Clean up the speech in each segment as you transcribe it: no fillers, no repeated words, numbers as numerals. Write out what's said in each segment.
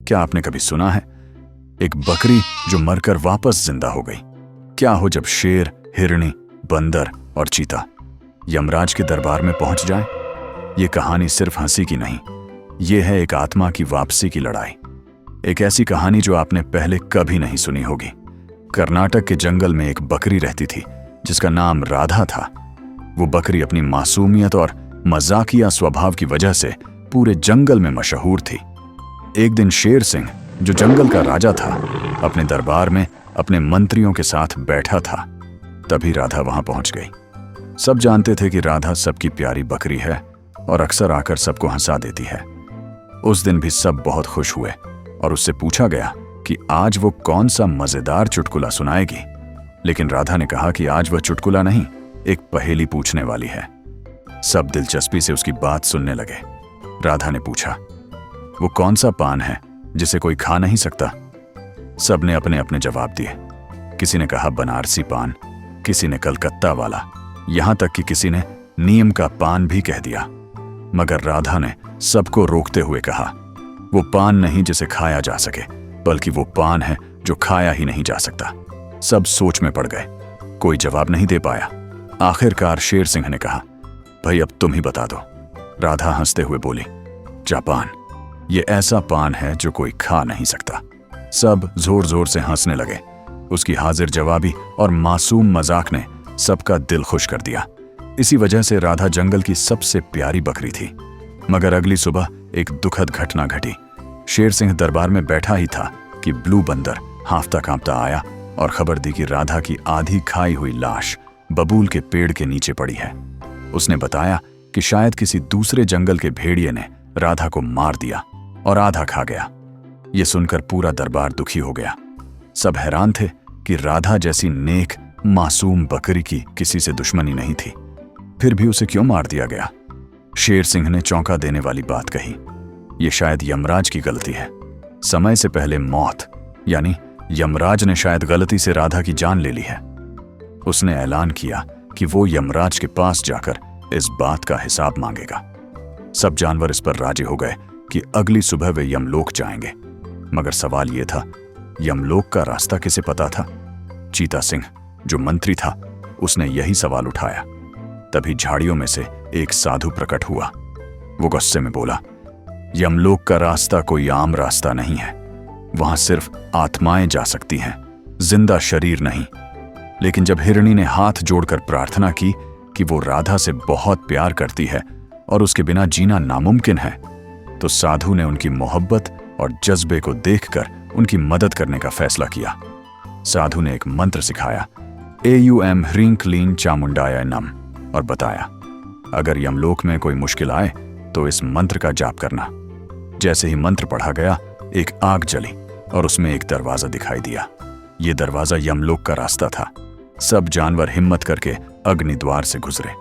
क्या आपने कभी सुना है एक बकरी जो मरकर वापस जिंदा हो गई? क्या हो जब शेर, हिरनी, बंदर और चीता यमराज के दरबार में पहुंच जाए? ये कहानी सिर्फ हंसी की नहीं, ये है एक आत्मा की वापसी की लड़ाई। एक ऐसी कहानी जो आपने पहले कभी नहीं सुनी होगी। कर्नाटक के जंगल में एक बकरी रहती थी जिसका नाम राधा था। वो बकरी अपनी मासूमियत और मजाकिया स्वभाव की वजह से पूरे जंगल में मशहूर थी। एक दिन शेर सिंह, जो जंगल का राजा था, अपने दरबार में अपने मंत्रियों के साथ बैठा था। तभी राधा वहां पहुंच गई। सब जानते थे कि राधा सबकी प्यारी बकरी है और अक्सर आकर सबको हंसा देती है। उस दिन भी सब बहुत खुश हुए और उससे पूछा गया कि आज वो कौन सा मजेदार चुटकुला सुनाएगी। लेकिन राधा ने कहा कि आज वह चुटकुला नहीं, एक पहेली पूछने वाली है। सब दिलचस्पी से उसकी बात सुनने लगे। राधा ने पूछा, वो कौन सा पान है जिसे कोई खा नहीं सकता? सबने अपने अपने जवाब दिए। किसी ने कहा बनारसी पान, किसी ने कलकत्ता वाला, यहां तक कि किसी ने नीम का पान भी कह दिया। मगर राधा ने सबको रोकते हुए कहा, वो पान नहीं जिसे खाया जा सके, बल्कि वो पान है जो खाया ही नहीं जा सकता। सब सोच में पड़ गए, कोई जवाब नहीं दे पाया। आखिरकार शेर सिंह ने कहा, भाई अब तुम ही बता दो। राधा हंसते हुए बोली, जापान, ये ऐसा पान है जो कोई खा नहीं सकता। सब जोर जोर से हंसने लगे। उसकी हाजिर जवाबी और मासूम मजाक ने सबका दिल खुश कर दिया। इसी वजह से राधा जंगल की सबसे प्यारी बकरी थी। मगर अगली सुबह एक दुखद घटना घटी। शेर सिंह दरबार में बैठा ही था कि ब्लू बंदर हांफता कांपता आया और खबर दी कि राधा की आधी खाई हुई लाश बबूल के पेड़ के नीचे पड़ी है। उसने बताया कि शायद किसी दूसरे जंगल के भेड़िए ने राधा को मार दिया और आधा खा गया। ये सुनकर पूरा दरबार दुखी हो गया। सब हैरान थे कि राधा जैसी नेक मासूम बकरी की किसी से दुश्मनी नहीं थी, फिर भी उसे क्यों मार दिया गया? शेर सिंह ने चौंका देने वाली बात कही, ये शायद यमराज की गलती है। समय से पहले मौत, यानी यमराज ने शायद गलती से राधा की जान ले ली है। उसने ऐलान किया कि वो यमराज के पास जाकर इस बात का हिसाब मांगेगा। सब जानवर इस पर राजी हो गए कि अगली सुबह वे यमलोक जाएंगे। मगर सवाल यह था, यमलोक का रास्ता किसे पता था? चीता सिंह, जो मंत्री था, उसने यही सवाल उठाया। तभी झाड़ियों में से एक साधु प्रकट हुआ। वो गुस्से में बोला, यमलोक का रास्ता कोई आम रास्ता नहीं है। वहां सिर्फ आत्माएं जा सकती हैं, जिंदा शरीर नहीं। लेकिन जब हिरणी ने हाथ जोड़कर प्रार्थना की कि वो राधा से बहुत प्यार करती है और उसके बिना जीना नामुमकिन है, तो साधु ने उनकी मोहब्बत और जज्बे को देखकर उनकी मदद करने का फैसला किया। साधु ने एक मंत्र सिखाया, AUM ह्रीं क्लीं चामुंडाय नम, और बताया, अगर यमलोक में कोई मुश्किल आए तो इस मंत्र का जाप करना। जैसे ही मंत्र पढ़ा गया, एक आग जली और उसमें एक दरवाजा दिखाई दिया। ये दरवाजा यमलोक का रास्ता था। सब जानवर हिम्मत करके अग्नि द्वार से गुजरे।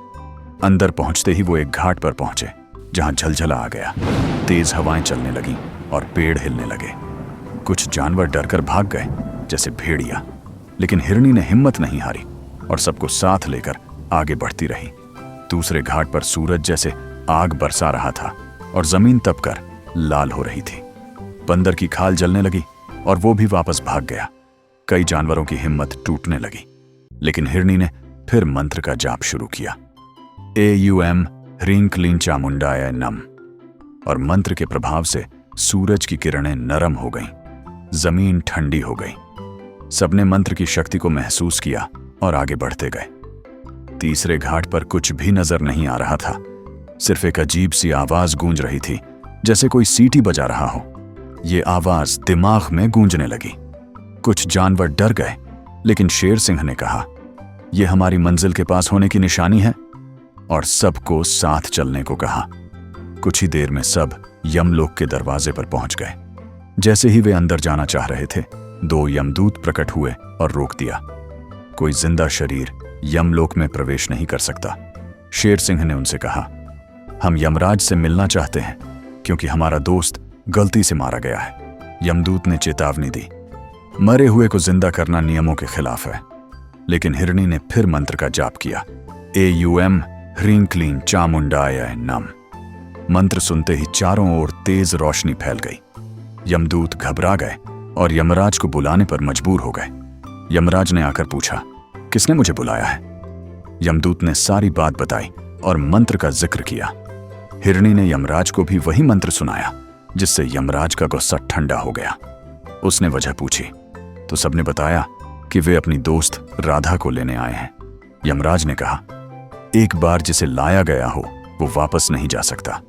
अंदर पहुंचते ही वो एक घाट पर पहुंचे जहां झलझला आ गया। तेज हवाएं चलने लगीं और पेड़ हिलने लगे। कुछ जानवर डरकर भाग गए, जैसे भेड़िया, लेकिन हिरणी ने हिम्मत नहीं हारी और सबको साथ लेकर आगे बढ़ती रही। दूसरे घाट पर सूरज जैसे आग बरसा रहा था और जमीन तपकर लाल हो रही थी। बंदर की खाल जलने लगी और वो भी वापस भाग गया। कई जानवरों की हिम्मत टूटने लगी, लेकिन हिरणी ने फिर मंत्र का जाप शुरू किया, AUM ह्रीं क्लीं चामुंडाय नम, और मंत्र के प्रभाव से सूरज की किरणें नरम हो गईं, जमीन ठंडी हो गई। सबने मंत्र की शक्ति को महसूस किया और आगे बढ़ते गए। तीसरे घाट पर कुछ भी नजर नहीं आ रहा था। सिर्फ एक अजीब सी आवाज गूंज रही थी, जैसे कोई सीटी बजा रहा हो। ये आवाज दिमाग में गूंजने लगी। कुछ जानवर डर गए, लेकिन शेर सिंह ने कहा, यह हमारी मंजिल के पास होने की निशानी है, और सबको साथ चलने को कहा। कुछ ही देर में सब यमलोक के दरवाजे पर पहुंच गए। जैसे ही वे अंदर जाना चाह रहे थे, 2 यमदूत प्रकट हुए और रोक दिया। कोई जिंदा शरीर यमलोक में प्रवेश नहीं कर सकता। शेर सिंह ने उनसे कहा, हम यमराज से मिलना चाहते हैं क्योंकि हमारा दोस्त गलती से मारा गया है। यमदूत ने चेतावनी दी, मरे हुए को जिंदा करना नियमों के खिलाफ है। लेकिन हिरणी ने फिर मंत्र का जाप किया, AUM ह्रीं क्लीं चामुंडाय नम। मंत्र सुनते ही चारों ओर तेज रोशनी फैल गई। यमदूत घबरा गए और यमराज को बुलाने पर मजबूर हो गए। यमराज ने आकर पूछा, किसने मुझे बुलाया है? यमदूत ने सारी बात बताई और मंत्र का जिक्र किया। हिरणी ने यमराज को भी वही मंत्र सुनाया, जिससे यमराज का गुस्सा ठंडा हो गया। उसने वजह पूछी तो सबने बताया कि वे अपनी दोस्त राधा को लेने आए हैं। यमराज ने कहा, एक बार जिसे लाया गया हो वो वापस नहीं जा सकता।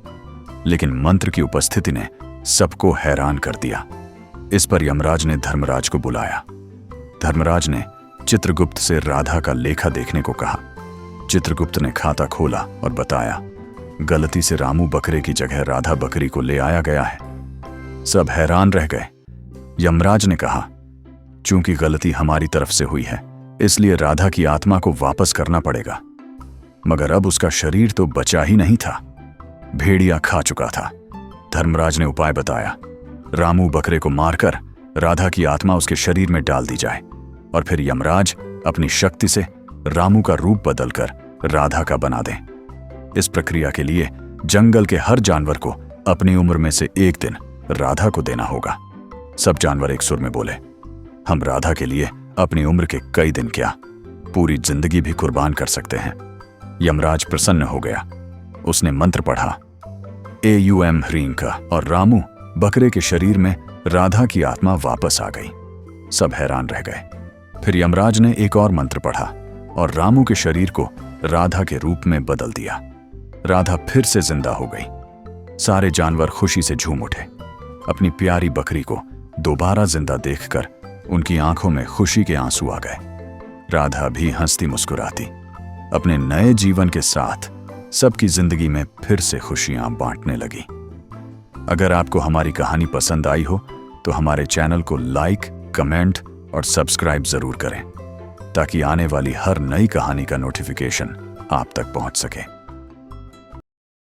लेकिन मंत्र की उपस्थिति ने सबको हैरान कर दिया। इस पर यमराज ने धर्मराज को बुलाया। धर्मराज ने चित्रगुप्त से राधा का लेखा देखने को कहा। चित्रगुप्त ने खाता खोला और बताया, गलती से रामू बकरे की जगह राधा बकरी को ले आया गया है। सब हैरान रह गए। यमराज ने कहा, चूंकि गलती हमारी तरफ से हुई है, इसलिए राधा की आत्मा को वापस करना पड़ेगा। मगर अब उसका शरीर तो बचा ही नहीं था, भेड़िया खा चुका था। धर्मराज ने उपाय बताया, रामू बकरे को मारकर राधा की आत्मा उसके शरीर में डाल दी जाए और फिर यमराज अपनी शक्ति से रामू का रूप बदलकर राधा का बना दें। इस प्रक्रिया के लिए जंगल के हर जानवर को अपनी उम्र में से एक दिन राधा को देना होगा। सब जानवर एक सुर में बोले, हम राधा के लिए अपनी उम्र के कई दिन क्या, पूरी जिंदगी भी कुर्बान कर सकते हैं। यमराज प्रसन्न हो गया। उसने मंत्र पढ़ा, एयुएम ह्रीं का, और रामू बकरे के शरीर में राधा की आत्मा वापस आ गई। सब हैरान रह गए। फिर यमराज ने एक और मंत्र पढ़ा और रामू के शरीर को राधा के रूप में बदल दिया। राधा फिर से जिंदा हो गई। सारे जानवर खुशी से झूम उठे। अपनी प्यारी बकरी को दोबारा जिंदा देखकर उनकी आंखों में खुशी के आंसू आ गए। राधा भी हंसती मुस्कुराती अपने नए जीवन के साथ सबकी जिंदगी में फिर से खुशियां बांटने लगी। अगर आपको हमारी कहानी पसंद आई हो तो हमारे चैनल को लाइक, कमेंट और सब्सक्राइब जरूर करें, ताकि आने वाली हर नई कहानी का नोटिफिकेशन आप तक पहुंच सके।